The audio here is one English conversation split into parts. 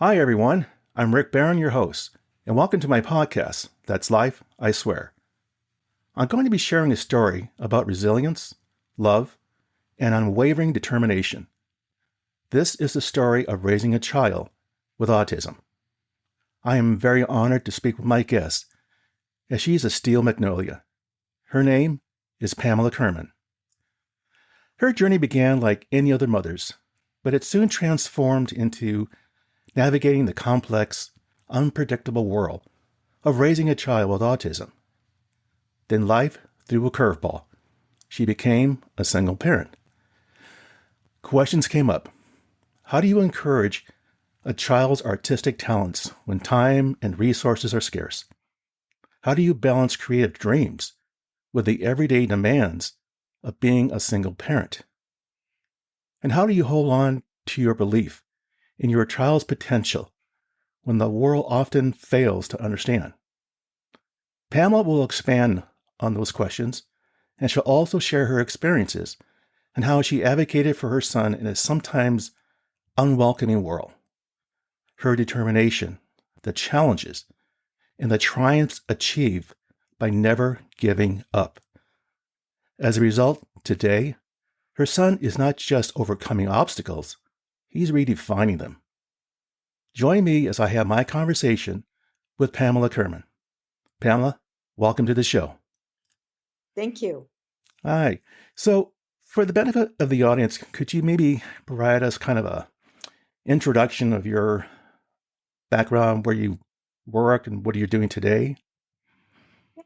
Hi, everyone. I'm Rick Barron, your host, and welcome to my podcast, That's Life, I Swear. I'm going to be sharing a story about resilience, love, and unwavering determination. This is the story of raising a child with autism. I am very honored to speak with my guest, as she is a steel magnolia. Her name is Pamela Kerman. Her journey began like any other mother's, but it soon transformed into navigating the complex, unpredictable world of raising a child with autism. Then life threw a curveball. She became a single parent. Questions came up. How do you encourage a child's artistic talents when time and resources are scarce? How do you balance creative dreams with the everyday demands of being a single parent? And how do you hold on to your belief in your child's potential when the world often fails to understand? Pamela will expand on those questions, and she'll also share her experiences and how she advocated for her son in a sometimes unwelcoming world. Her determination, the challenges, and the triumphs achieved by never giving up. As a result, today, her son is not just overcoming obstacles, he's redefining them. Join me as I have my conversation with Pamela Kerman. Pamela, welcome to the show. Thank you. Hi. So, for the benefit of the audience, could you maybe provide us kind of a introduction of your background, where you work, and what are you doing today?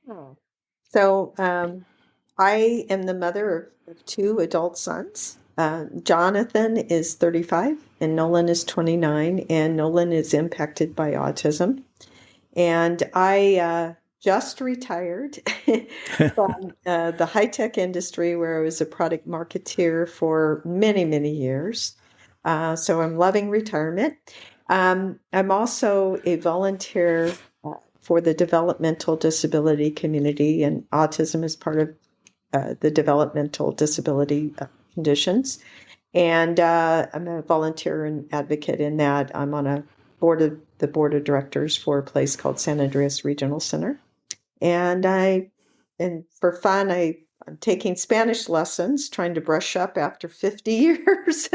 Yeah. So I am the mother of two adult sons. Jonathan is 35 and Nolan is 29, and Nolan is impacted by autism. And I just retired from the high-tech industry where I was a product marketeer for many, many years. So I'm loving retirement. I'm also a volunteer for the developmental disability community, and autism is part of the developmental disability conditions. And I'm a volunteer and advocate in that. I'm on the board of directors for a place called San Andreas Regional Center. And for fun, I'm taking Spanish lessons, trying to brush up after 50 years,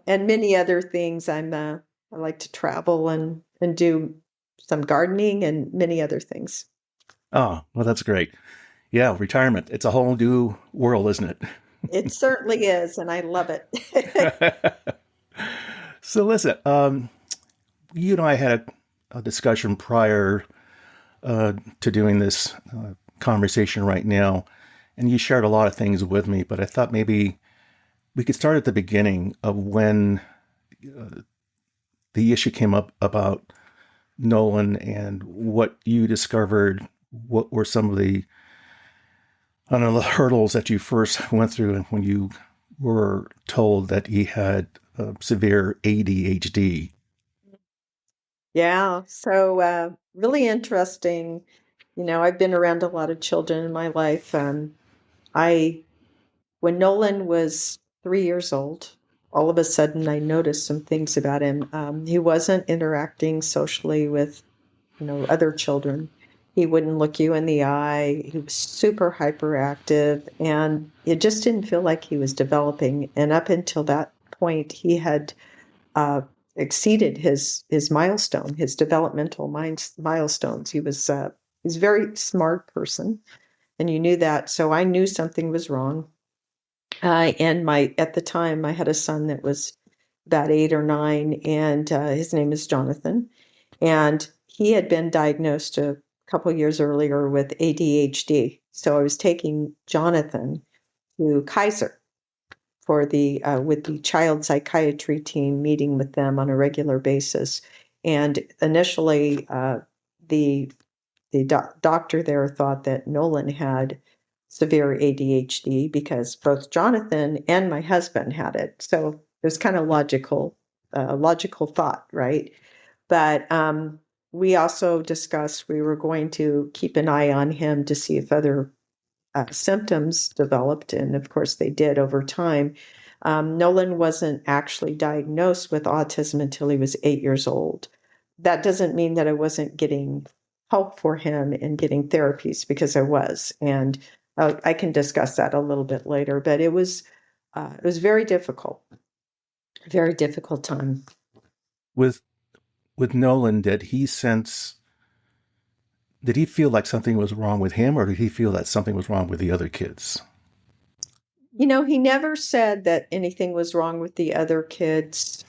and many other things. I like to travel and do some gardening and many other things. Oh, well, that's great. Yeah, retirement. It's a whole new world, isn't It certainly is, and I love it. it? So listen, you and I had a discussion prior to doing this conversation right now, and you shared a lot of things with me, but I thought maybe we could start at the beginning of when the issue came up about Nolan and what you discovered. What were some of the, I don't know, the hurdles that you first went through when you were told that he had severe ADHD? Yeah, so really interesting. I've been around a lot of children in my life. I When Nolan was 3 years old, all of a sudden I noticed some things about him. He wasn't interacting socially with, other children. He wouldn't look you in the eye. He was super hyperactive, and it just didn't feel like he was developing. And up until that point, he had uh, exceeded his milestone, his developmental milestones. He's a very smart person, and you knew that. So I knew something was wrong. And at the time, I had a son that was about 8 or 9, and his name is Jonathan. And he had been diagnosed a couple years earlier with ADHD. So I was taking Jonathan to Kaiser for with the child psychiatry team, meeting with them on a regular basis. And initially, the doctor there thought that Nolan had severe ADHD because both Jonathan and my husband had it. So it was kind of logical thought, right? But we also discussed we were going to keep an eye on him to see if other symptoms developed, and of course they did over time. Nolan wasn't actually diagnosed with autism until he was 8 years old. That doesn't mean that I wasn't getting help for him and getting therapies, because I was, and I can discuss that a little bit later. But it was very difficult time. With Nolan, did he feel like something was wrong with him, or did he feel that something was wrong with the other kids? He never said that anything was wrong with the other kids.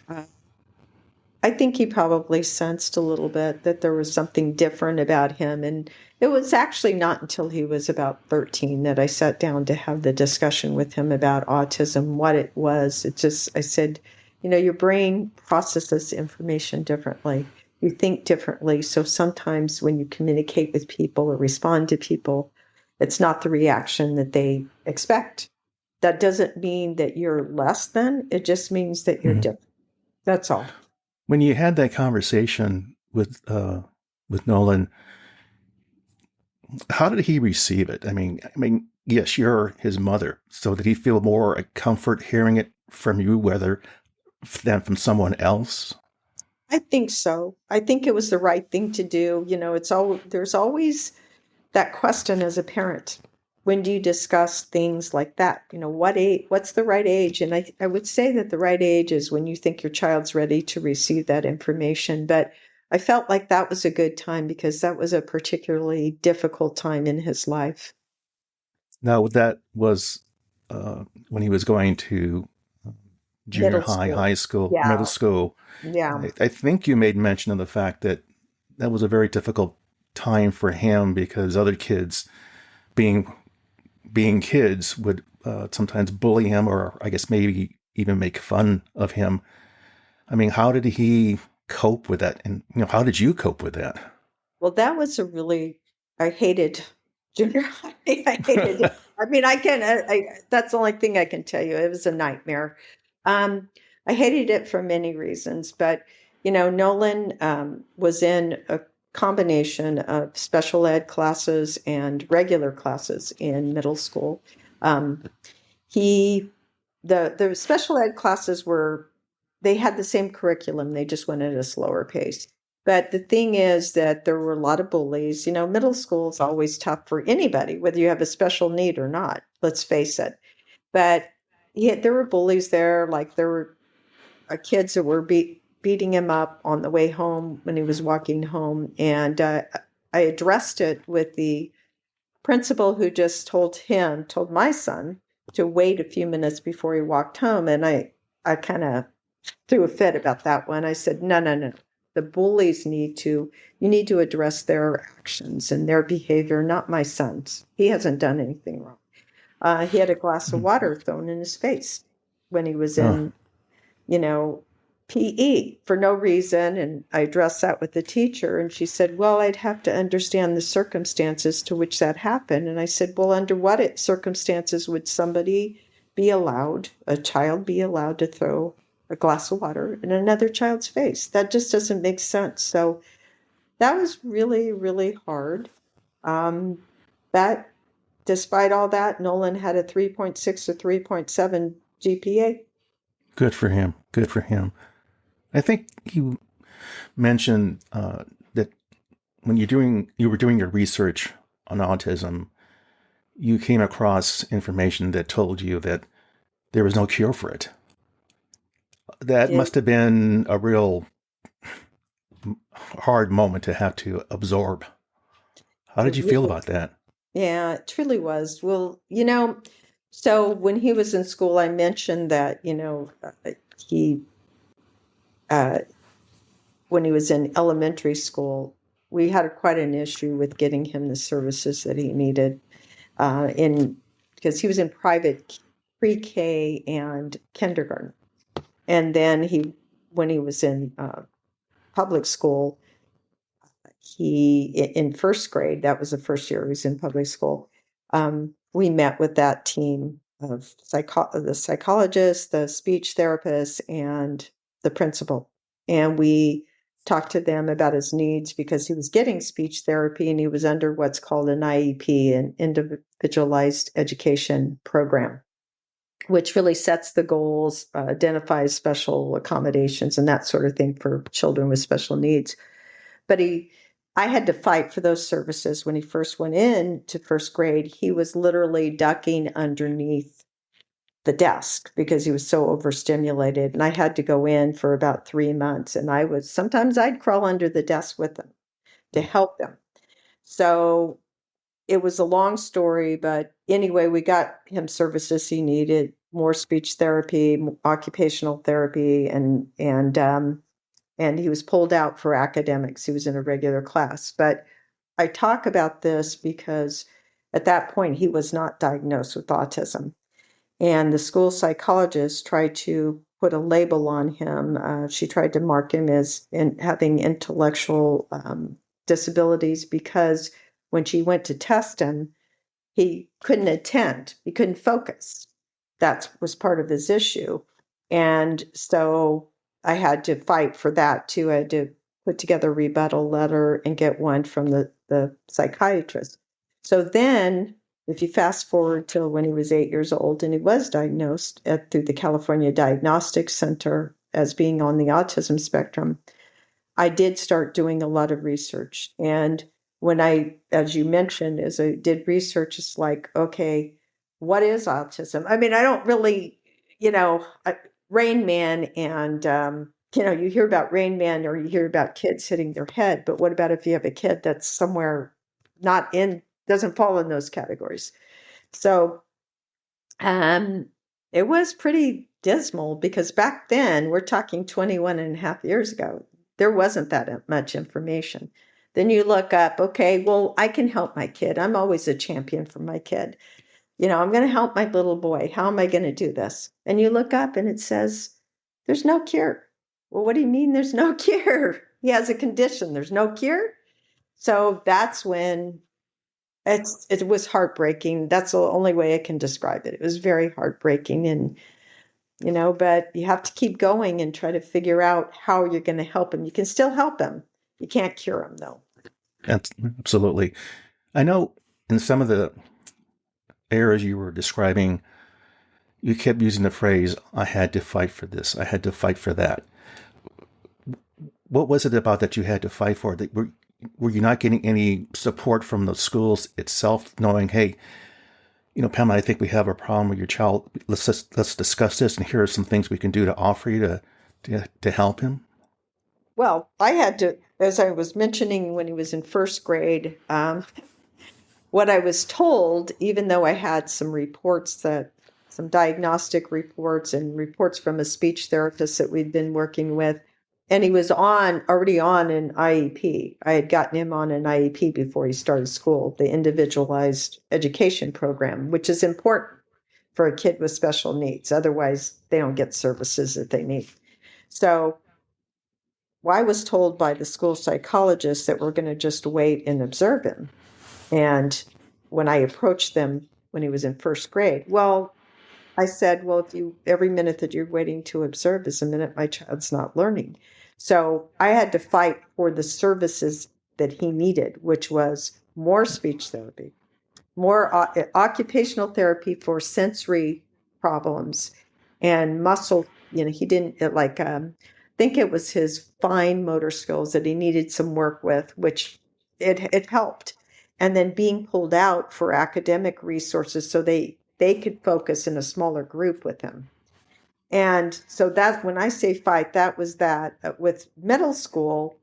I think he probably sensed a little bit that there was something different about him. And it was actually not until he was about 13 that I sat down to have the discussion with him about autism, what it was. I said, your brain processes information differently. You think differently. So sometimes when you communicate with people or respond to people, it's not the reaction that they expect. That doesn't mean that you're less than. It just means that you're different. That's all. When you had that conversation with Nolan, how did he receive it? I mean, yes, you're his mother, so did he feel more a comfort hearing it from you, than from someone else? I think so. I think it was the right thing to do. There's always that question as a parent. When do you discuss things like that? What age, what's the right age? And I would say that the right age is when you think your child's ready to receive that information. But I felt like that was a good time because that was a particularly difficult time in his life. Now, that was when he was going to junior Middle high, school. high school, middle Yeah. school. Yeah. I think you made mention of the fact that that was a very difficult time for him because other kids, being kids, would sometimes bully him, or I guess maybe even make fun of him. I mean, how did he cope with that? And how did you cope with that? Well, that was I hated junior high. I hated it. I mean, that's the only thing I can tell you. It was a nightmare. I hated it for many reasons, but, Nolan was in a combination of special ed classes and regular classes in middle school. Um, he, the special ed classes they had the same curriculum. They just went at a slower pace. But the thing is that there were a lot of bullies. Middle school is always tough for anybody, whether you have a special need or not, let's face it. But there were bullies there. Like there were kids that were beating him up on the way home when he was walking home. And I addressed it with the principal, who just told my son to wait a few minutes before he walked home. And I kind of threw a fit about that one. I said, no, no, no. The bullies you need to address their actions and their behavior, not my son's. He hasn't done anything wrong. He had a glass of water thrown in his face when he was Oh, in, PE for no reason. And I addressed that with the teacher, and she said, well, I'd have to understand the circumstances to which that happened. And I said, well, under what circumstances would a child be allowed to throw a glass of water in another child's face? That just doesn't make sense. So that was really, really hard. That Despite all that, Nolan had a 3.6 or 3.7 GPA. good for him. Good for him. I think you mentioned that when you were doing your research on autism, you came across information that told you that there was no cure for it. That Did must have been a real hard moment to have to absorb. How it did you feel really about that? Yeah, it truly was. Well, so when he was in school, I mentioned that, he, uh, when he was in elementary school, we had quite an issue with getting him the services that he needed because he was in private pre-K and kindergarten. And then when he was in public school, in first grade, that was the first year he was in public school, we met with that team of the psychologist, the speech therapist, and the principal. And we talked to them about his needs because he was getting speech therapy and he was under what's called an IEP, an individualized education program. which really sets the goals, identifies special accommodations and that sort of thing for children with special needs. But I had to fight for those services when he first went in to first grade. He was literally ducking underneath the desk because he was so overstimulated. And I had to go in for about 3 months. And sometimes I'd crawl under the desk with him to help him. So it was a long story, but anyway, we got him services he needed, more speech therapy, occupational therapy, and he was pulled out for academics. He was in a regular class. But I talk about this because at that point, he was not diagnosed with autism. And the school psychologist tried to put a label on him. She tried to mark him as having intellectual disabilities because when she went to test him, he couldn't attend. He couldn't focus. That was part of his issue. And so I had to fight for that too. I had to put together a rebuttal letter and get one from the psychiatrist. So then, if you fast forward till when he was 8 years old and he was diagnosed through the California Diagnostic Center as being on the autism spectrum, I did start doing a lot of research. And when as you mentioned, as I did research, it's like, okay, what is autism? I mean, I don't really, Rain Man and, you hear about Rain Man or you hear about kids hitting their head, but what about if you have a kid that's somewhere doesn't fall in those categories? So it was pretty dismal because back then, we're talking 21 and a half years ago, there wasn't that much information. Then you look up, okay, well, I can help my kid. I'm always a champion for my kid. I'm going to help my little boy. How am I going to do this? And you look up and it says, there's no cure. Well, what do you mean there's no cure? He has a condition. There's no cure. So that's when it was heartbreaking. That's the only way I can describe it. It was very heartbreaking. And, but you have to keep going and try to figure out how you're going to help him. You can still help him. You can't cure him, though. Absolutely. I know in some of the eras you were describing, you kept using the phrase, I had to fight for this. I had to fight for that. What was it about that you had to fight for? Were you not getting any support from the schools itself, knowing, hey, Pamela, I think we have a problem with your child. Let's discuss this, and here are some things we can do to offer you to help him? Well, I had to, as I was mentioning when he was in first grade, what I was told, even though I had some diagnostic reports and reports from a speech therapist that we'd been working with, and he was already on an IEP. I had gotten him on an IEP before he started school, the individualized education program, which is important for a kid with special needs. Otherwise, they don't get services that they need. So I was told by the school psychologist that we're going to just wait and observe him. And when I approached them when he was in first grade, I said, well, every minute that you're waiting to observe is a minute my child's not learning. So I had to fight for the services that he needed, which was more speech therapy, more occupational therapy for sensory problems and muscle. He didn't think it was his fine motor skills that he needed some work with, which it helped. And then being pulled out for academic resources so they could focus in a smaller group with him. And so that when I say fight, that was that. With middle school,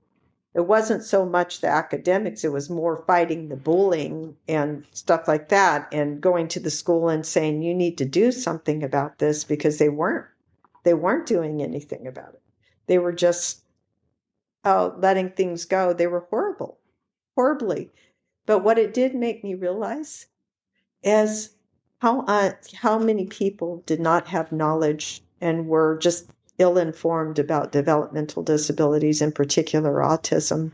it wasn't so much the academics, it was more fighting the bullying and stuff like that, and going to the school and saying, you need to do something about this, because they weren't doing anything about it. They were just letting things go. They were horribly. But what it did make me realize is how many people did not have knowledge and were just ill-informed about developmental disabilities, in particular autism.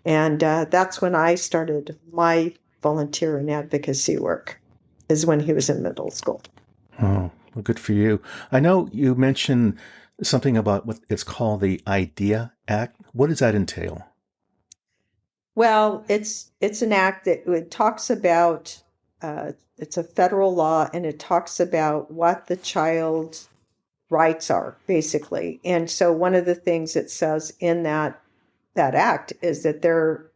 And that's when I started my volunteer and advocacy work, is when he was in middle school. Oh, well, good for you. I know you mentioned something about what it's called the IDEA Act. What does that entail? Well, it's an act that it talks about it's a federal law, and it talks about what the child's rights are, basically. And so one of the things it says in that act is that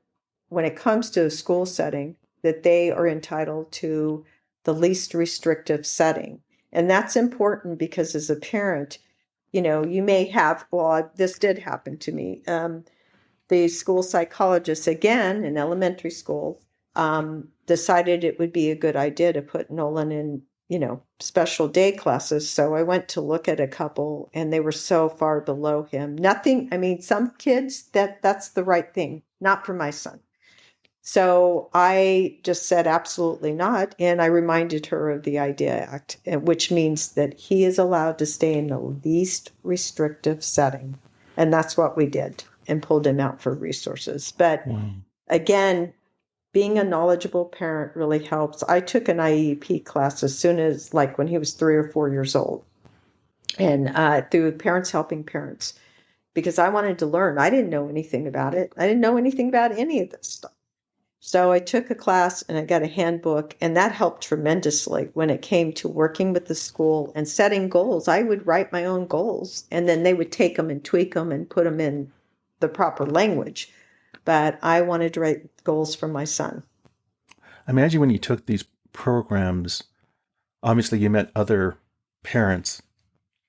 when it comes to a school setting, that they are entitled to the least restrictive setting. And that's important because as a parent, you may have, well, this did happen to me. The school psychologist, again, in elementary school, decided it would be a good idea to put Nolan in, special day classes. So I went to look at a couple and they were so far below him. Nothing, I mean, some kids that's the right thing, not for my son. So I just said absolutely not. And I reminded her of the IDEA Act, which means that he is allowed to stay in the least restrictive setting. And that's what we did and pulled him out for resources. But again, being a knowledgeable parent really helps. I took an IEP class as soon as, like, when he was 3 or 4 years old, and through Parents Helping Parents, because I wanted to learn. I didn't know anything about it. I didn't know anything about any of this stuff. So I took a class and I got a handbook, and that helped tremendously when it came to working with the school and setting goals. I would write my own goals, and then they would take them and tweak them and put them in the proper language. But I wanted to write goals for my son. I imagine when you took these programs, obviously you met other parents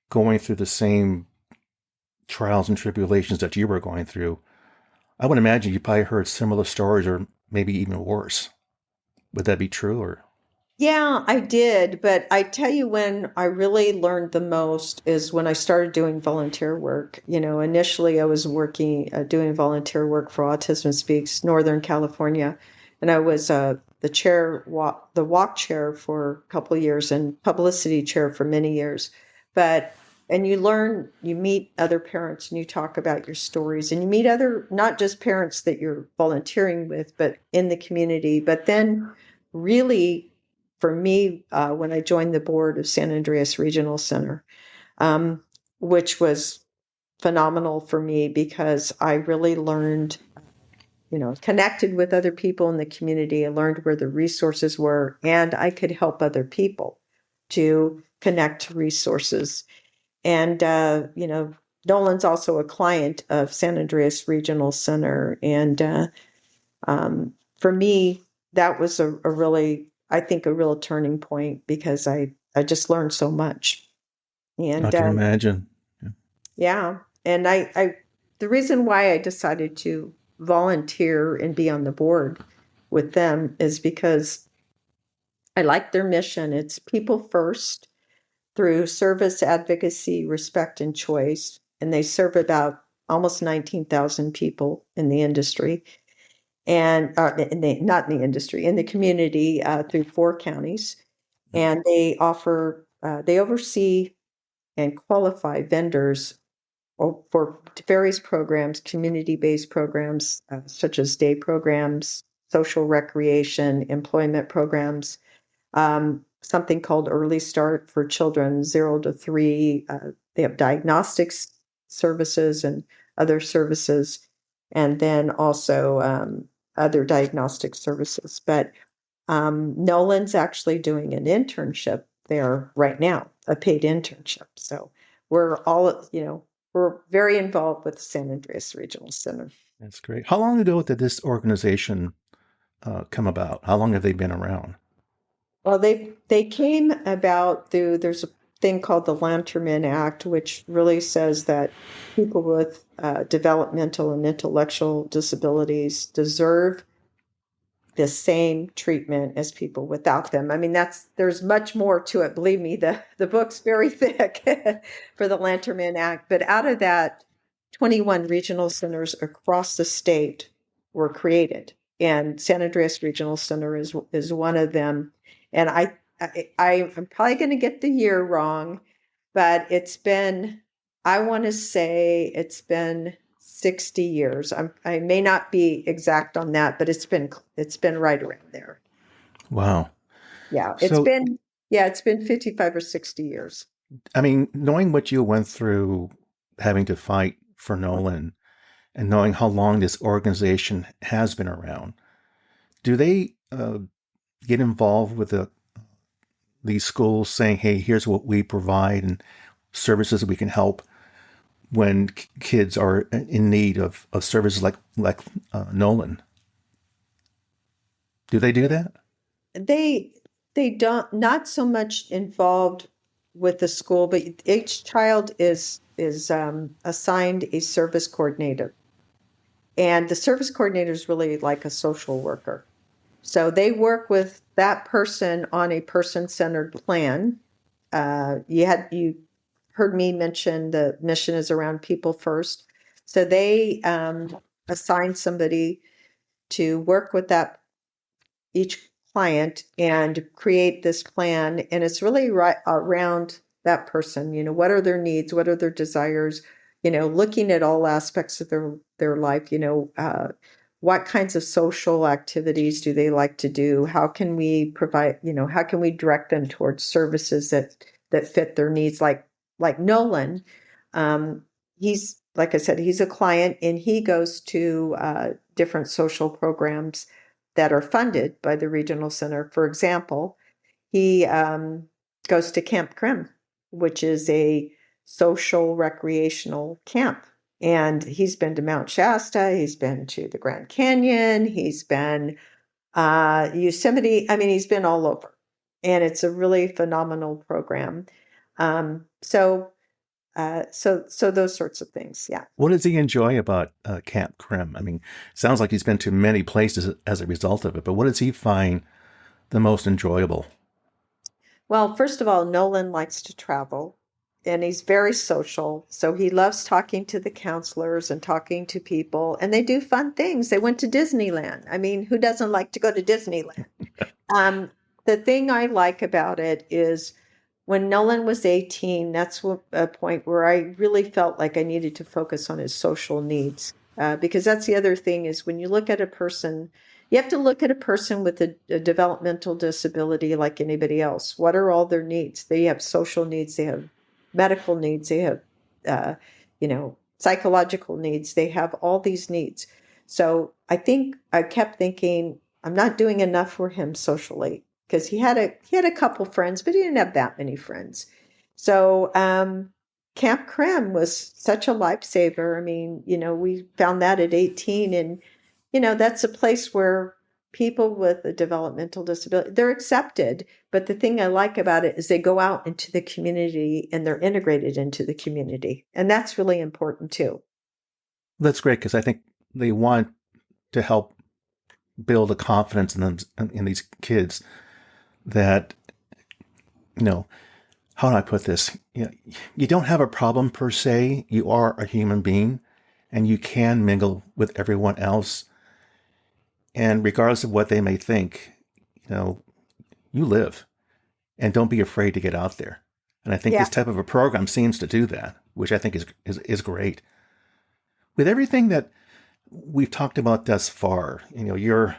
going through the same trials and tribulations that you were going through. I would imagine you probably heard similar stories or maybe even worse. Would that be true? Or Yeah, I did. But I tell you, when I really learned the most is when I started doing volunteer work. Initially I was doing volunteer work for Autism Speaks Northern California. And I was the walk chair for a couple of years and publicity chair for many years. And you meet other parents and you talk about your stories, and you meet other, not just parents that you're volunteering with, but in the community. But then really, for me, when I joined the board of San Andreas Regional Center, which was phenomenal for me because I really learned, connected with other people in the community. I learned where the resources were, and I could help other people to connect to resources. And, Nolan's also a client of San Andreas Regional Center. And for me, that was a really, I think, a real turning point because I just learned so much. I And can imagine. yeah. And the reason why I decided to volunteer and be on the board with them is because I like their mission. It's people first through service, advocacy, respect, and choice. And they serve about almost 19,000 people in the industry, and not in the industry, in the community, through 4 counties. And they oversee and qualify vendors for various programs, community-based programs, such as day programs, social recreation, employment programs, something called Early Start for children 0 to 3. They have diagnostics services and other services, and then also other diagnostic services. But Nolan's actually doing an internship there right now, a paid internship. So we're very involved with the San Andreas Regional Center. That's great. How long ago did this organization come about? How long have they been around? Well, they came about through, there's a thing called the Lanterman Act, which really says that people with developmental and intellectual disabilities deserve the same treatment as people without them. I mean, there's much more to it. Believe me, the book's very thick for the Lanterman Act. But out of that, 21 regional centers across the state were created, and San Andreas Regional Center is one of them. And I'm probably going to get the year wrong, but I want to say it's been 60 years. I may not be exact on that, but it's been right around there. Wow. Yeah, So, it's been 55 or 60 years. I mean, knowing what you went through having to fight for Nolan and knowing how long this organization has been around, do they get involved with these schools saying, hey, here's what we provide and services we can help when kids are in need of services like Nolan? Do they do that? They don't, not so much involved with the school, but each child is assigned a service coordinator, and the service coordinator is really like a social worker. So they work with that person on a person-centered plan. You heard me mention the mission is around people first. So they assign somebody to work with that each client and create this plan. And it's really right around that person. What are their needs? What are their desires? Looking at all aspects of their life. What kinds of social activities do they like to do? How can we provide? How can we direct them towards services that fit their needs? Like Nolan, um, he's like I said, he's a client, and he goes to different social programs that are funded by the regional center. For example, he goes to Camp Krim, which is a social recreational camp. And he's been to Mount Shasta, he's been to the Grand Canyon, he's been Yosemite. I mean, he's been all over. And it's a really phenomenal program. So those sorts of things, yeah. What does he enjoy about Camp Krim? I mean, sounds like he's been to many places as a result of it, but what does he find the most enjoyable? Well, first of all, Nolan likes to travel, and he's very social. So he loves talking to the counselors and talking to people, and they do fun things. They went to Disneyland. I mean, who doesn't like to go to Disneyland? Um, the thing I like about it is when Nolan was 18, that's a point where I really felt like I needed to focus on his social needs. Because that's the other thing is when you look at a person, you have to look at a person with a developmental disability like anybody else. What are all their needs? They have social needs, they have medical needs, they have, psychological needs. They have all these needs. So I kept thinking, I'm not doing enough for him socially because he had a couple friends, but he didn't have that many friends. So Camp Krim was such a lifesaver. I mean, we found that at 18, and that's a place where people with a developmental disability, they're accepted. But the thing I like about it is they go out into the community and they're integrated into the community, and that's really important too. That's great because I think they want to help build a confidence in them, in these kids that, how do I put this? You don't have a problem per se. You are a human being and you can mingle with everyone else. And regardless of what they may think, you live and don't be afraid to get out there. And I think Yeah. this type of a program seems to do that, which I think is great. With everything that we've talked about thus far, you're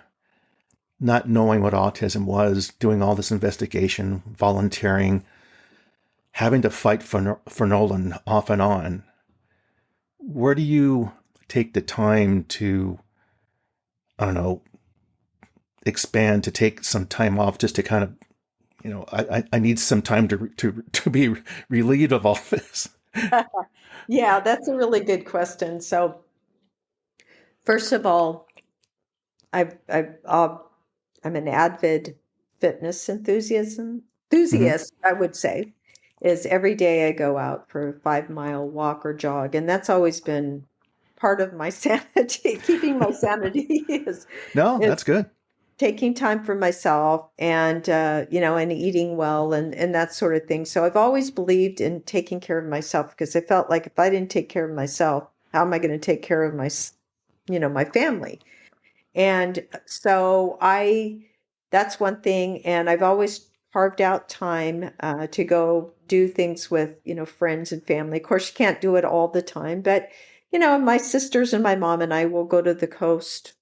not knowing what autism was, doing all this investigation, volunteering, having to fight for Nolan off and on. Where do you take the time to, I don't know, expand, to take some time off just to kind of, I need some time to be relieved of all this? Yeah, that's a really good question. So, first of all, I'm an avid fitness Mm-hmm. enthusiast, I would say. Is every day I go out for a 5 mile walk or jog, and that's always been part of my sanity. Keeping my sanity No, is that's good. taking time for myself, and and eating well, and that sort of thing. So I've always believed in taking care of myself because I felt like if I didn't take care of myself, how am I going to take care of my family? And so that's one thing. And I've always carved out time to go do things with, friends and family. Of course, you can't do it all the time, but, my sisters and my mom and I will go to the coast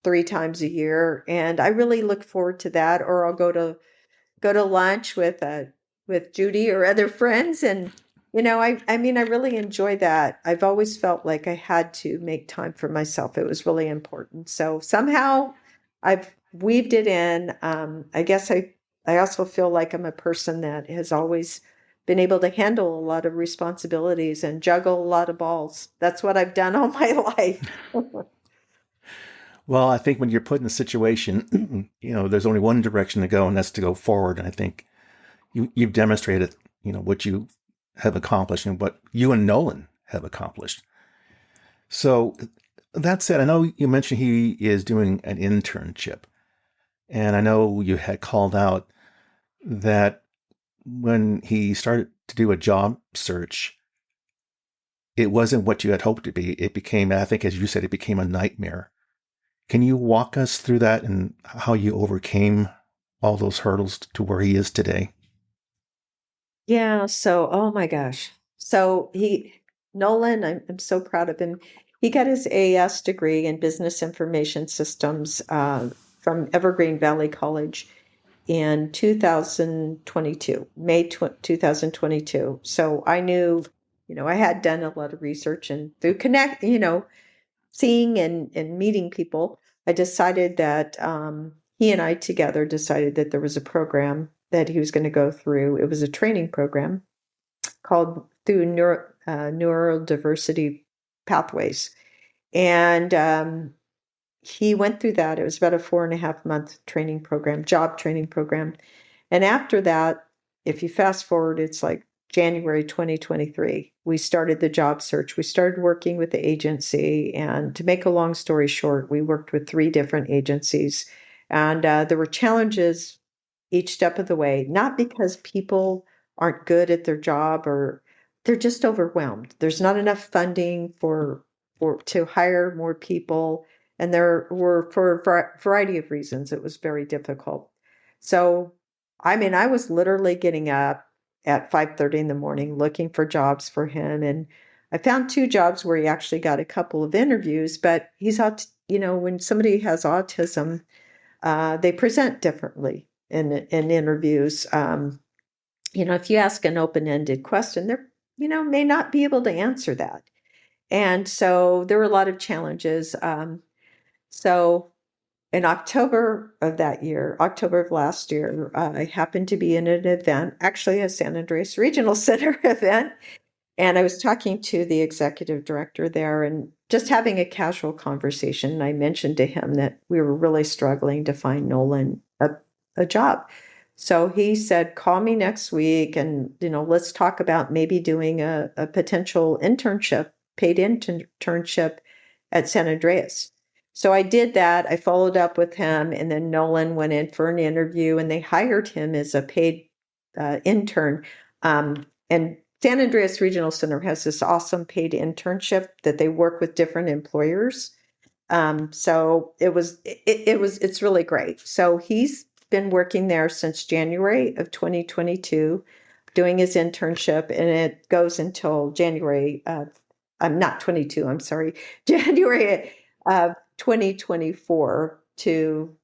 3 times a year. And I really look forward to that. Or I'll go to lunch with Judy or other friends. And, I mean, I really enjoy that. I've always felt like I had to make time for myself. It was really important. So somehow I've weaved it in. I guess I also feel like I'm a person that has always been able to handle a lot of responsibilities and juggle a lot of balls. That's what I've done all my life. Well, I think when you're put in a situation, there's only one direction to go, and that's to go forward. And I think you've demonstrated, what you have accomplished and what you and Nolan have accomplished. So that said, I know you mentioned he is doing an internship, and I know you had called out that when he started to do a job search, it wasn't what you had hoped to be. It became, I think, as you said, it became a nightmare. Can you walk us through that and how you overcame all those hurdles to where he is today? Yeah. So, oh my gosh. So Nolan, I'm so proud of him. He got his AS degree in business information systems from Evergreen Valley College in 2022, May 2022. So I knew, I had done a lot of research and through seeing and meeting people, I decided that he and I together decided that there was a program that he was going to go through. It was a training program called through neurodiversity pathways. And he went through that. It was about a 4.5 month training program, job training program. And after that, if you fast forward, it's like January 2023, we started the job search. We started working with the agency. And to make a long story short, we worked with 3 different agencies. And there were challenges each step of the way, not because people aren't good at their job or they're just overwhelmed. There's not enough funding for to hire more people. And there were, for a variety of reasons, it was very difficult. So I mean, I was literally getting up at 5:30 in the morning looking for jobs for him. And I found 2 jobs where he actually got a couple of interviews, but he's out, when somebody has autism, they present differently in interviews. If you ask an open-ended question, they're, may not be able to answer that. And so there were a lot of challenges. So in October of that year, October of last year, I happened to be in an event, actually a San Andreas Regional Center event, and I was talking to the executive director there and just having a casual conversation. And I mentioned to him that we were really struggling to find Nolan a job. So he said, call me next week and, let's talk about maybe doing a potential internship, paid internship at San Andreas. So I did that. I followed up with him, and then Nolan went in for an interview, and they hired him as a paid intern. And San Andreas Regional Center has this awesome paid internship that they work with different employers. So it's really great. So he's been working there since January of 2022, doing his internship, and it goes until January. I'm not 22. I'm sorry, January of 2024 to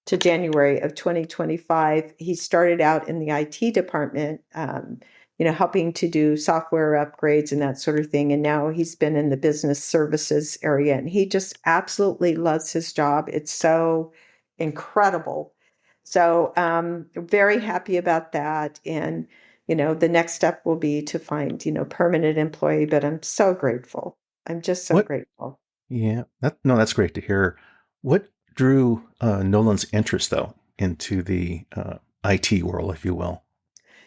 January of 2025. He started out in the IT department, helping to do software upgrades and that sort of thing. And now he's been in the business services area, and he just absolutely loves his job. It's so incredible. So very happy about that. And, the next step will be to find, permanent employee, but I'm so grateful. I'm just so What? grateful. Yeah, that's great to hear. What drew Nolan's interest, though, into the IT world, if you will?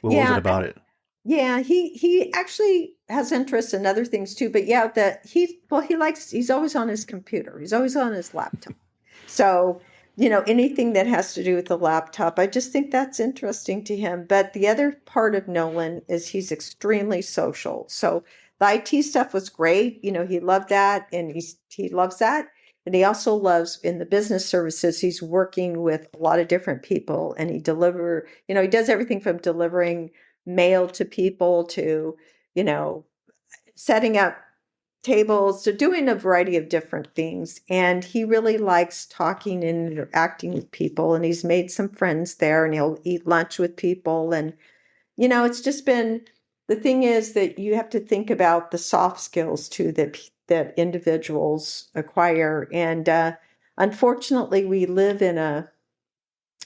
What was it Yeah, about it? Yeah, he actually has interest in other things too, but yeah, that he's always on his computer. He's always on his laptop. So, anything that has to do with the laptop, I just think that's interesting to him. But the other part of Nolan is he's extremely social. So the IT stuff was great. He loved that and he loves that. And he also loves in the business services, he's working with a lot of different people and he does everything from delivering mail to people to, you know, setting up tables to doing a variety of different things. And he really likes talking and interacting with people. And he's made some friends there and he'll eat lunch with people. And, it's just been the thing is that you have to think about the soft skills too that individuals acquire. And unfortunately, we live in a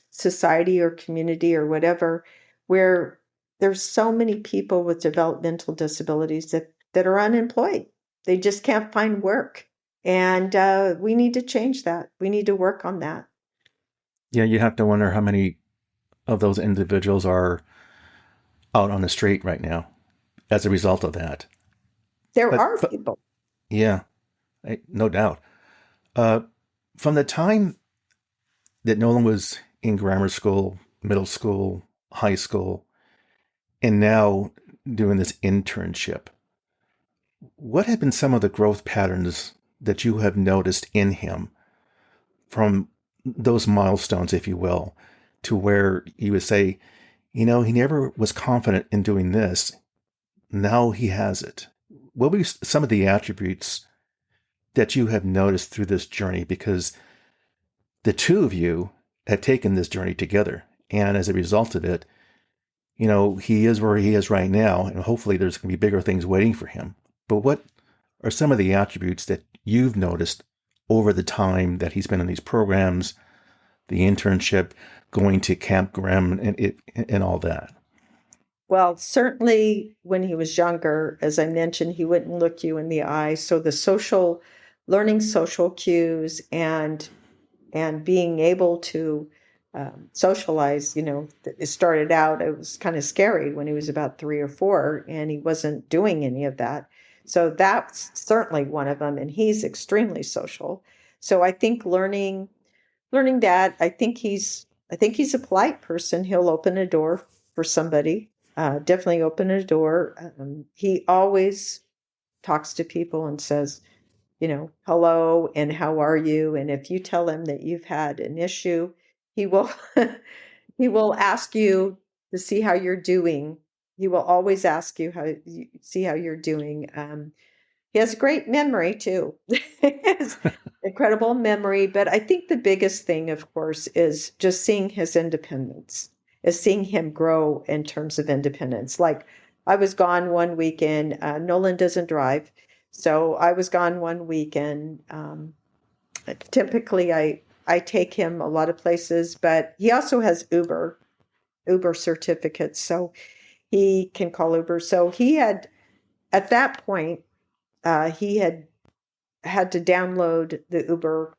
society or community or whatever where there's so many people with developmental disabilities that are unemployed. They just can't find work. And we need to change that. We need to work on that. Yeah, you have to wonder how many of those individuals are out on the street right now as a result of that. There But, are but people. yeah, no doubt. Uh, from the time that Nolan was in grammar school, middle school, high school, and now doing this internship, what have been some of the growth patterns that you have noticed in him from those milestones, if you will, to where you would say, he never was confident in doing this. Now he has it. What would be some of the attributes that you have noticed through this journey? Because the two of you have taken this journey together. And as a result of it, he is where he is right now. And hopefully there's going to be bigger things waiting for him. But what are some of the attributes that you've noticed over the time that he's been in these programs, the internship, going to Camp Graham, and all that? Well, certainly when he was younger, as I mentioned, he wouldn't look you in the eye. So the learning social cues and being able to socialize, it started out, it was kind of scary when he was about 3 or 4 and he wasn't doing any of that. So that's certainly one of them. And he's extremely social. So I think learning that, I think he's a polite person. He'll open a door for somebody, definitely open a door. He always talks to people and says, hello and how are you? And if you tell him that you've had an issue, he will he will ask you to see how you're doing. He will always ask you how you see how you're doing. He has great memory too. His incredible memory. But I think the biggest thing, of course, is just seeing his independence, is seeing him grow in terms of independence. Like I was gone one weekend. Nolan doesn't drive. So I was gone one weekend. Typically, I take him a lot of places, but he also has Uber certificates, so he can call Uber. So he had at that point he had to download the Uber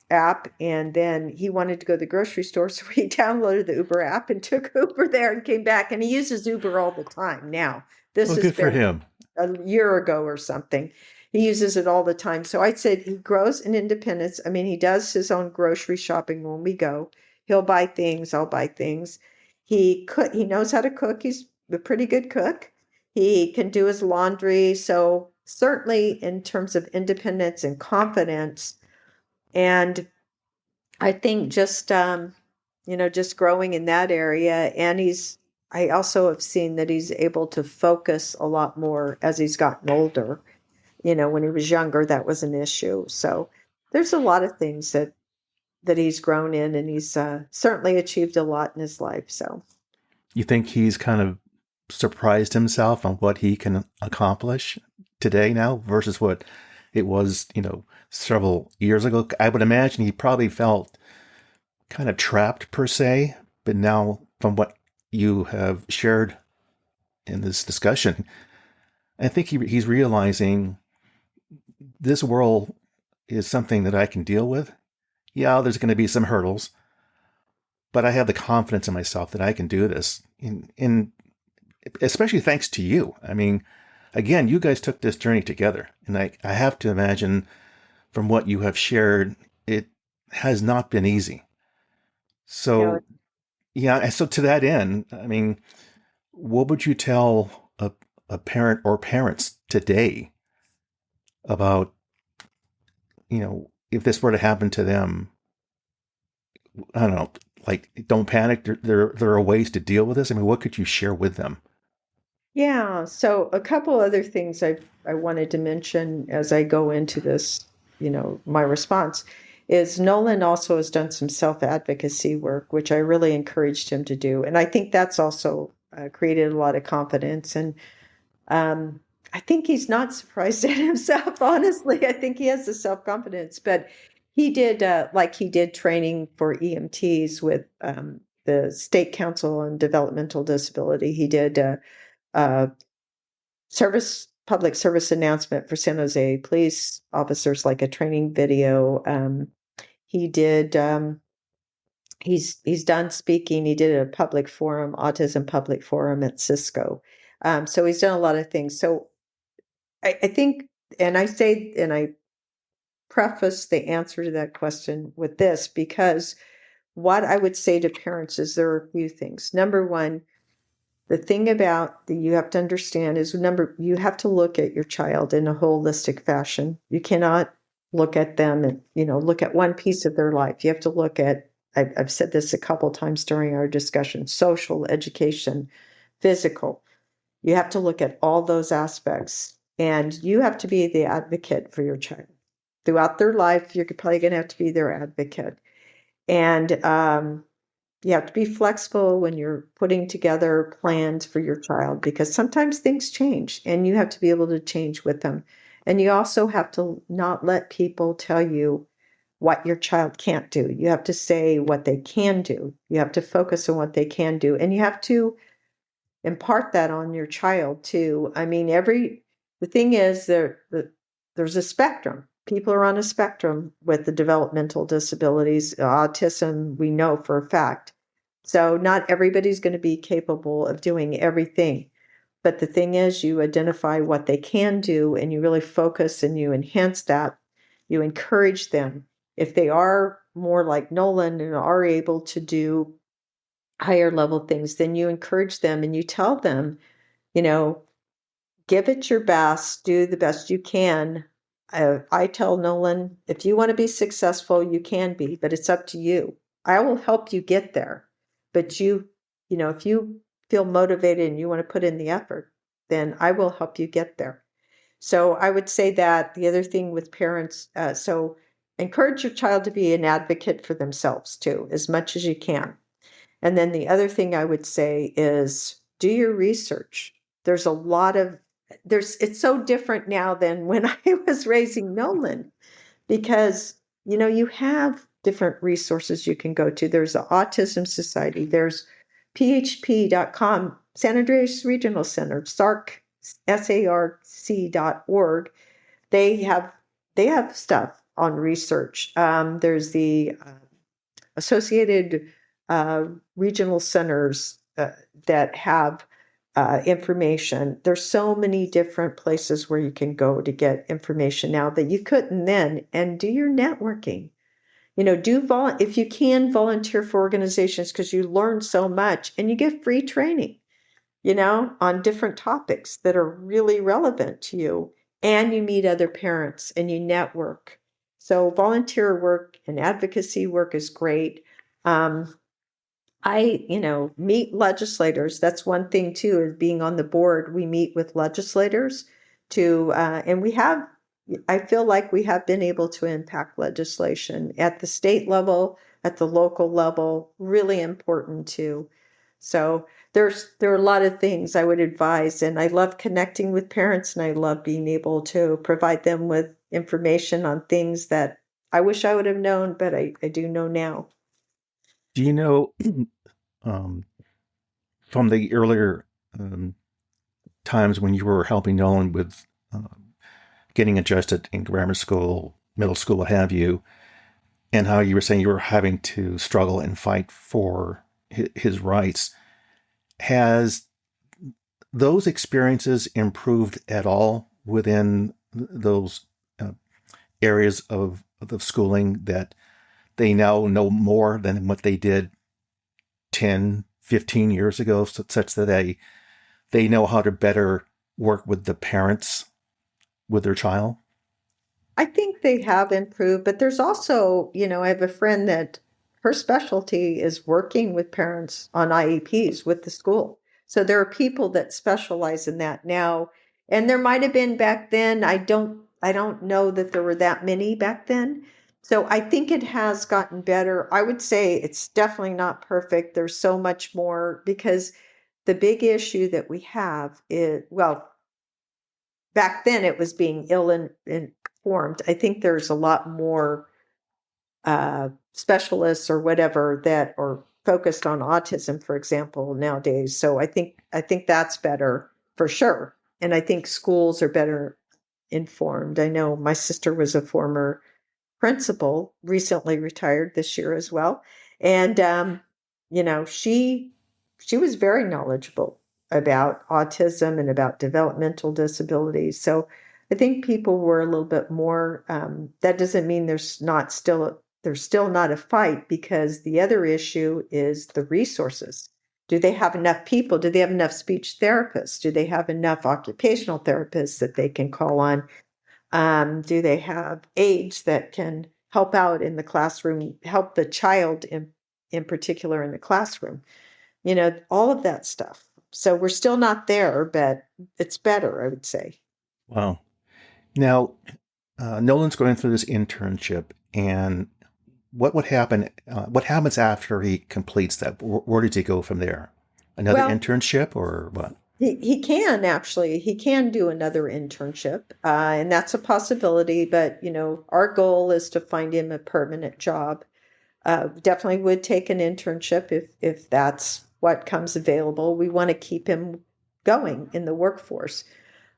app, and then he wanted to go to the grocery store, so he downloaded the Uber app and took Uber there and came back, and he uses Uber all the time now. This Well, has good for been him. a year ago or something. He uses it all the time. So I'd say he grows in independence. I mean, he does his own grocery shopping when we go. He'll buy things, I'll buy things. He knows how to cook. He's a pretty good cook. He can do his laundry. So certainly in terms of independence and confidence, and I think just growing in that area. And I also have seen that he's able to focus a lot more as he's gotten older. When he was younger, that was an issue. So there's a lot of things that he's grown in, and he's certainly achieved a lot in his life. So You think he's kind of surprised himself on what he can accomplish today now versus what it was, several years ago? I would imagine he probably felt kind of trapped per se, but now from what you have shared in this discussion, I think he's realizing this world is something that I can deal with. Yeah, there's going to be some hurdles, but I have the confidence in myself that I can do this. And especially thanks to you. I mean, again, you guys took this journey together. And I have to imagine from what you have shared, it has not been easy. you know, So, yeah, and so to that end, I mean, what would you tell a parent or parents today about, if this were to happen to them? I don't know, like, don't panic. There are ways to deal with this. I mean, what could you share with them? yeah. So a couple other things I wanted to mention as I go into this, my response is Nolan also has done some self-advocacy work, which I really encouraged him to do, and I think that's also created a lot of confidence. And I think he's not surprised at himself. Honestly, I think he has the self-confidence, but He did like he did training for EMTs with the State Council on Developmental Disability. He did uh, public service announcement for San Jose police officers, like a training video. He did. He's done speaking. He did a public forum, autism public forum at Cisco. So he's done a lot of things. So I think, and I say, and I preface the answer to that question with this, because what I would say to parents is there are a few things. Number one, the thing about that you have to understand is you have to look at your child in a holistic fashion. You cannot look at them and, look at one piece of their life. You have to look at, I've said this a couple times during our discussion, social, education, physical. You have to look at all those aspects, and you have to be the advocate for your child. Throughout their life, you're probably going to have to be their advocate. And you have to be flexible when you're putting together plans for your child, because sometimes things change and you have to be able to change with them. And you also have to not let people tell you what your child can't do. You have to say what they can do. You have to focus on what they can do. And you have to impart that on your child too. I mean, the thing is there's a spectrum. People are on a spectrum with the developmental disabilities. Autism, we know for a fact. So not everybody's going to be capable of doing everything. But the thing is, you identify what they can do and you really focus and you enhance that. You encourage them. If they are more like Nolan and are able to do higher level things, then you encourage them and you tell them, you know, give it your best, do the best you can. I tell Nolan, if you want to be successful, you can be, but it's up to you. I will help you get there. But if you feel motivated and you want to put in the effort, then I will help you get there. So I would say that the other thing with parents, so encourage your child to be an advocate for themselves too, as much as you can. And then the other thing I would say is do your research. There's a lot of it's so different now than when I was raising Nolan, because you have different resources you can go to. There's the Autism Society, there's php.com, San Andreas Regional Center, sarc.org. They have stuff on research. There's the associated regional centers that have information. There's so many different places where you can go to get information now that you couldn't then, and do your networking. If you can, volunteer for organizations, because you learn so much and you get free training, on different topics that are really relevant to you, and you meet other parents and you network. So volunteer work and advocacy work is great. Um, I meet legislators. That's one thing too, is being on the board. We meet with legislators and I feel like we have been able to impact legislation at the state level, at the local level, really important too. So there are a lot of things I would advise, and I love connecting with parents, and I love being able to provide them with information on things that I wish I would have known, but I do know now. Do you know um, from the earlier um, times when you were helping Nolan with getting adjusted in grammar school, middle school, what have you, and how you were saying you were having to struggle and fight for his rights? Has those experiences improved at all within those uh, areas of the schooling, that they now know more than what they did 10, 15 years ago, such that they know how to better work with the parents with their child? I think they have improved, but there's also, I have a friend that her specialty is working with parents on IEPs with the school. So there are people that specialize in that now. And there might have been back then. I don't know that there were that many back then. So I think it has gotten better. I would say it's definitely not perfect. There's so much more, because the big issue that we have is, well, back then it was being ill informed. I think there's a lot more specialists or whatever that are focused on autism, for example, nowadays. So I think that's better for sure. And I think schools are better informed. I know my sister was a former principal, recently retired this year as well. And she was very knowledgeable about autism and about developmental disabilities. So I think people were a little bit more. That doesn't mean there's still not a fight, because the other issue is the resources. Do they have enough people? Do they have enough speech therapists? Do they have enough occupational therapists that they can call on? Do they have aides that can help out in the classroom, help the child in particular in the classroom? All of that stuff. So we're still not there, but it's better, I would say. Wow. Now, Nolan's going through this internship, and what would happen? What happens after he completes that? Where does he go from there? Another Well, internship, or what? he can actually, he can do another internship, and that's a possibility. But, our goal is to find him a permanent job. Definitely would take an internship if that's what comes available. We want to keep him going in the workforce.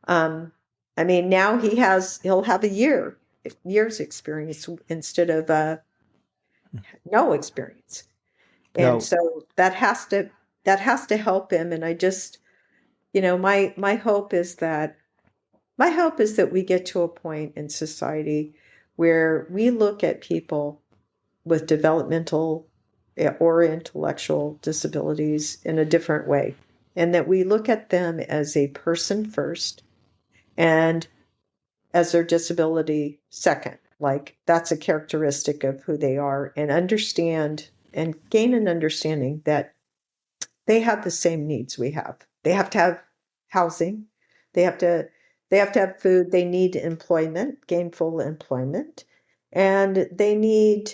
Um, I mean, now he'll have a year's experience instead of no experience, and Now, so that has to help him. And I just, my hope is that we get to a point in society where we look at people with developmental or intellectual disabilities in a different way, and that we look at them as a person first and as their disability second. Like, that's a characteristic of who they are, and understand and gain an understanding that they have the same needs we have. They have to have housing. They have to they have to have food. They need employment, gainful employment, and they need,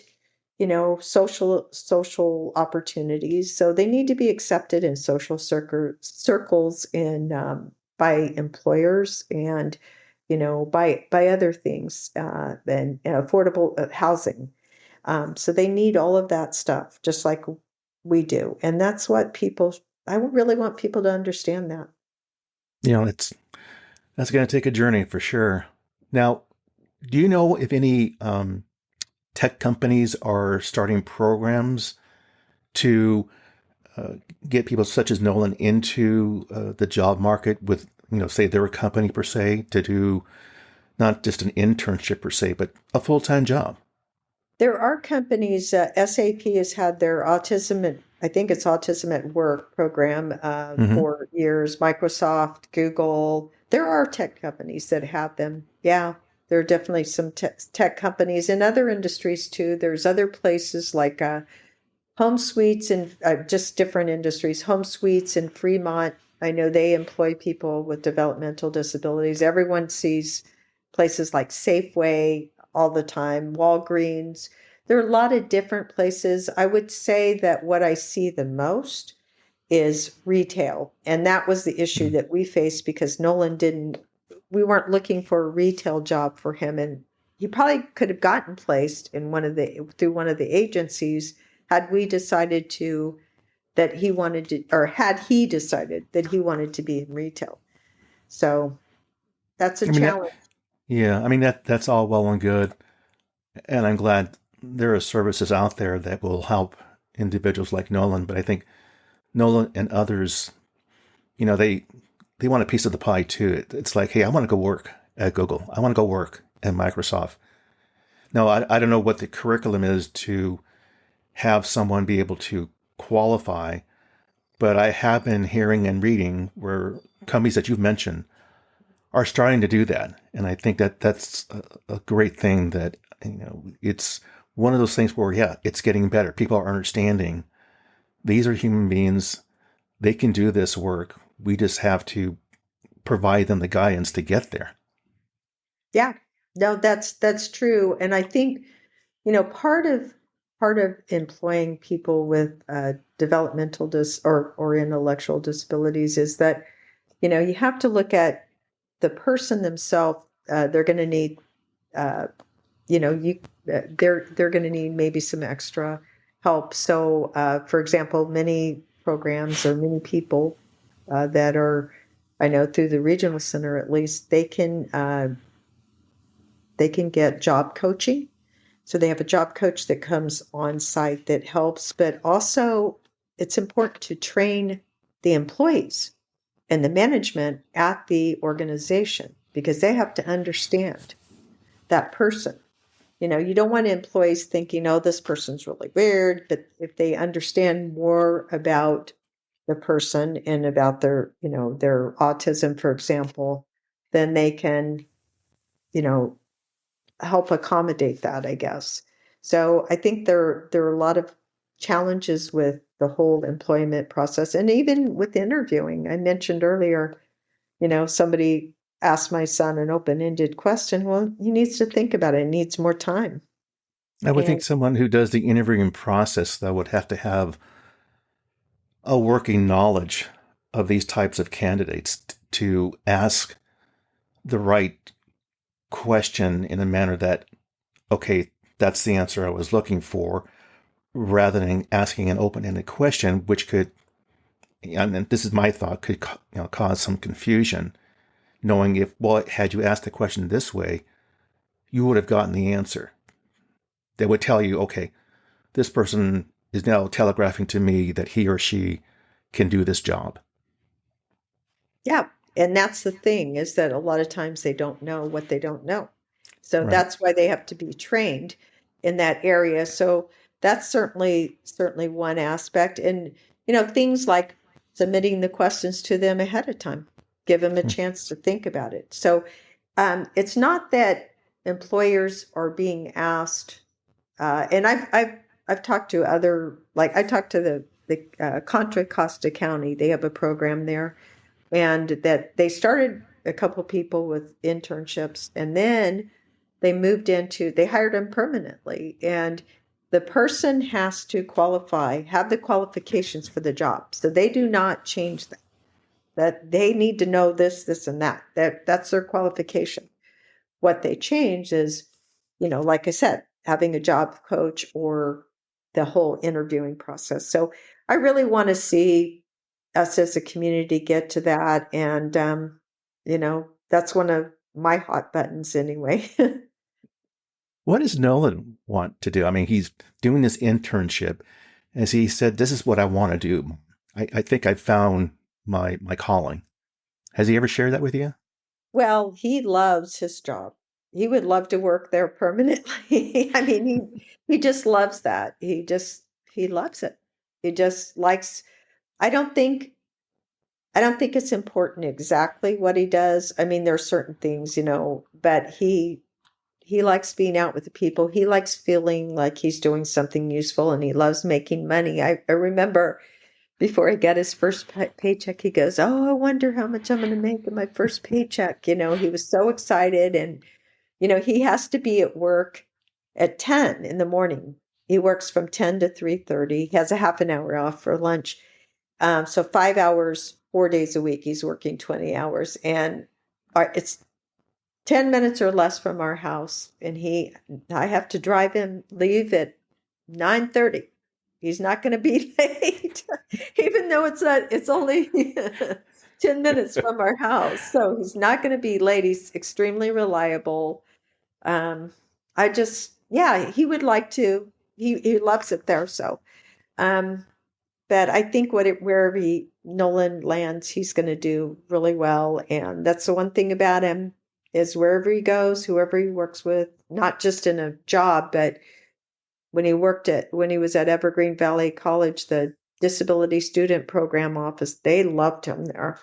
social opportunities. So they need to be accepted in social circles in by employers, and by other things, and affordable housing. So they need all of that stuff, just like we do. And that's what I really want people to understand that. it's that's going to take a journey for sure. Now, do you know if any tech companies are starting programs to uh, get people such as Nolan into the job market with, say their company per se, to do not just an internship per se, but a full time job? There are companies, SAP has had their I think it's Autism at Work program Hmm. for years. Microsoft, Google, there are tech companies that have them. Yeah, there are definitely some tech companies in other industries too. There's other places like Home Suites and just different industries. Home Suites in Fremont, I know they employ people with developmental disabilities. Everyone sees places like Safeway all the time, Walgreens. There are a lot of different places. I would say that what I see the most is retail. And that was the issue that we faced, because we weren't looking for a retail job for him. And he probably could have gotten placed in through one of the agencies had we decided that he wanted to, or had he decided that he wanted to be in retail. So that's a I mean, that, challenge. yeah, I mean, that's all well and good. And I'm glad there are services out there that will help individuals like Nolan. But I think Nolan and others, they want a piece of the pie too. It's like, hey, I want to go work at Google. I want to go work at Microsoft. Now, I don't know what the curriculum is to have someone be able to qualify, but I have been hearing and reading where companies that you've mentioned are starting to do that. And I think that that's a great thing, that, it's one of those things where, yeah, it's getting better. People are understanding these are human beings. They can do this work. We just have to provide them the guidance to get there. Yeah, no, that's true. And I think, part of employing people with developmental or intellectual disabilities is that, you have to look at the person themselves. They're going to need, uh, they're going to need maybe some extra help. So, for example, many programs or many people that are, I know through the regional center at least, they can get job coaching. So they have a job coach that comes on site that helps, but also it's important to train the employees and the management at the organization because they have to understand that person. You don't want employees thinking, oh, this person's really weird, but if they understand more about the person and about their autism, for example, then they can, you know, help accommodate that, I guess. So I think there are a lot of challenges with the whole employment process and even with interviewing. I mentioned earlier, somebody asked my son an open-ended question. Well, he needs to think about it. He needs more time. I would think And someone who does the interviewing process, though, would have to have a working knowledge of these types of candidates to ask the right question in a manner that, okay, that's the answer I was looking for, rather than asking an open-ended question, which could, and this is my thought, could cause some confusion, knowing if, well, had you asked the question this way, you would have gotten the answer. They would tell you, okay, this person is now telegraphing to me that he or she can do this job. yeah, and that's the thing is that a lot of times they don't know what they don't know. So Right. that's why they have to be trained in that area. So that's certainly one aspect. And things like submitting the questions to them ahead of time, give them a Hmm. chance to think about it. So it's not that employers are being asked, and I've talked to I talked to the Contra Costa County. They have a program there and that they started a couple people with internships and then they hired them permanently, and the person has to have the qualifications for the job, so they do not change that they need to know this and that's their qualification. What they change is, like I said, having a job coach or the whole interviewing process. So I really want to see us as a community get to that. And, that's one of my hot buttons anyway. What does Nolan want to do? I mean, he's doing this internship. As he said, this is what I want to do. I think I found my calling. Has he ever shared that with you? Well, he loves his job. He would love to work there permanently. I mean, he just loves that. He loves it. He just likes, I don't think I don't think it's important exactly what he does. I mean, there are certain things, but he likes being out with the people. He likes feeling like he's doing something useful and he loves making money. I remember before he got his first paycheck, he goes, "Oh, I wonder how much I'm going to make in my first paycheck." He was so excited and he has to be at work at 10 in the morning. He works from 10 to 3:30. He has a half an hour off for lunch. So 5 hours, 4 days a week, he's working 20 hours. And it's 10 minutes or less from our house. And I have to drive him, leave at 9:30. He's not going to be late, even though it's only 10 minutes from our house. So he's not going to be late. He's extremely reliable. Um, yeah, he would like to, he loves it there. So, um, but I think wherever Nolan lands, he's going to do really well. And that's the one thing about him is wherever he goes, whoever he works with, not just in a job, but when he was at Evergreen Valley College, the disability student program office, they loved him there.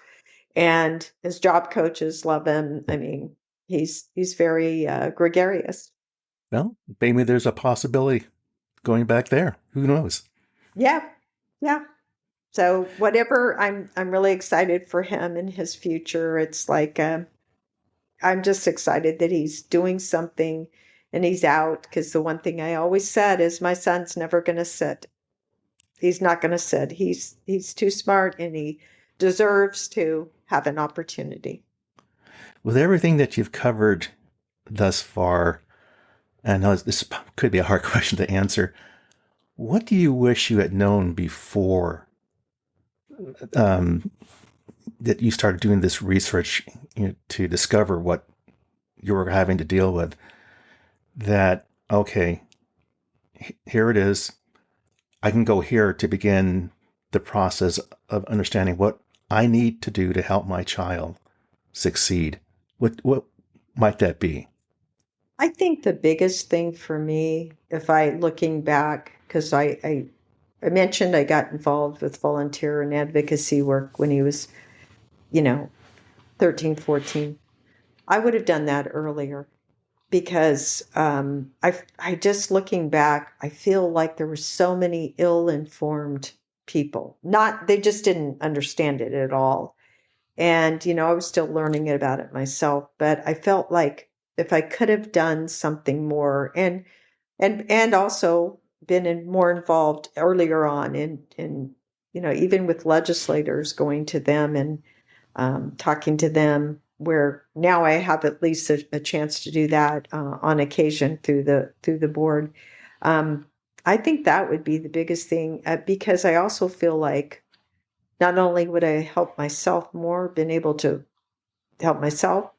And his job coaches love him. I mean, he's very gregarious. Well, maybe there's a possibility going back there. Who knows? Yeah, yeah. So whatever, I'm really excited for him and his future. It's like I'm just excited that he's doing something and he's out because the one thing I always said is my son's never going to sit. He's not going to sit. He's too smart and he deserves to have an opportunity. With everything that you've covered thus far, And I know this could be a hard question to answer. What do you wish you had known before um, that you started doing this research, to discover what you were having to deal with? That, okay, here it is. I can go here to begin the process of understanding what I need to do to help my child succeed. What might that be? I think the biggest thing for me, if I looking back, because I mentioned I got involved with volunteer and advocacy work when he was, you know, 13, 14. I would have done that earlier because I just looking back, I feel like there were so many ill-informed people. Not they just didn't understand it at all. And I was still learning about it myself, but I felt like if I could have done something more and also been more involved earlier on in even with legislators, going to them and talking to them, where now I have at least a chance to do that on occasion through the board. um, I think that would be the biggest thing, because I also feel like not only would I help myself more, been able to help myself,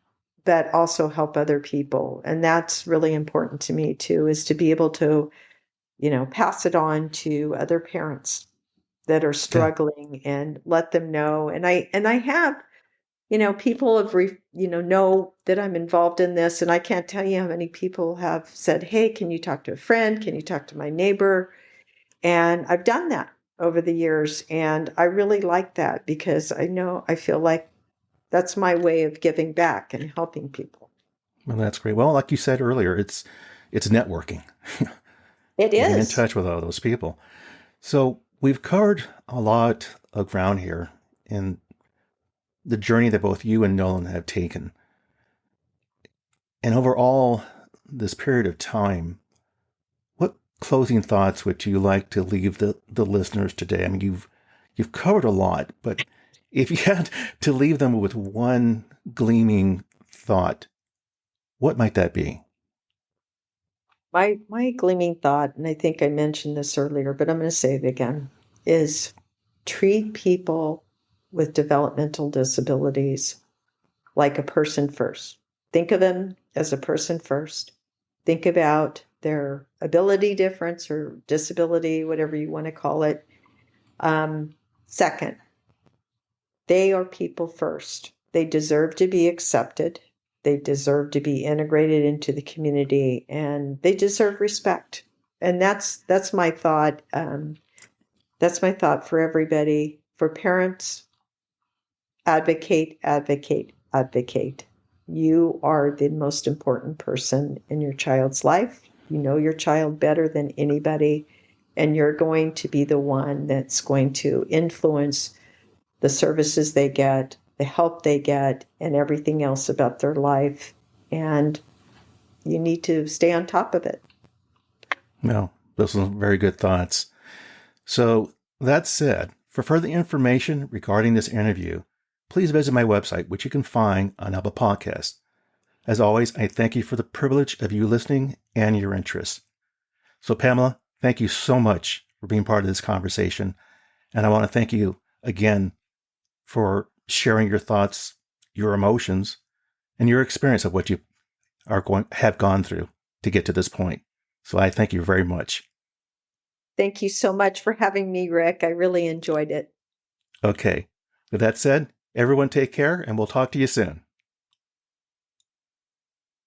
but also help other people. And that's really important to me too, is to be able to, pass it on to other parents that are Yeah. struggling and let them know. And I have, people have, know that I'm involved in this. And I can't tell you how many people have said, hey, can you talk to a friend? Can you talk to my neighbor? And I've done that over the years. And I really like that because I feel like that's my way of giving back and helping people. Well, that's great. Well, like you said earlier, it's networking, It getting in is. touch with all those people. So we've covered a lot of ground here in the journey that both you and Nolan have taken. And over all this period of time, what closing thoughts would you like to leave the listeners today? I mean, you've covered a lot, but if you had to leave them with one gleaming thought, what might that be? My gleaming thought, and I think I mentioned this earlier, but I'm going to say it again, is treat people with developmental disabilities like a person first. Think of them as a person first. Think about their ability difference or disability, whatever you want to call it. Second, they are people first. They deserve to be accepted. They deserve to be integrated into the community, and they deserve respect. And that's my thought. That's my thought for everybody. For parents, advocate, advocate, advocate. You are the most important person in your child's life. You know your child better than anybody, and you're going to be the one that's going to influence the services they get, the help they get, and everything else about their life. And you need to stay on top of it. No, those are very good thoughts. So, that said, for further information regarding this interview, please visit my website, which you can find on Apple Podcasts. As always, I thank you for the privilege of you listening and your interest. So, Pamela, thank you so much for being part of this conversation. And I want to thank you again for sharing your thoughts, your emotions, and your experience of what you have gone through to get to this point. So I thank you very much. Thank you so much for having me, Rick. I really enjoyed it. Okay. With that said, everyone take care and we'll talk to you soon.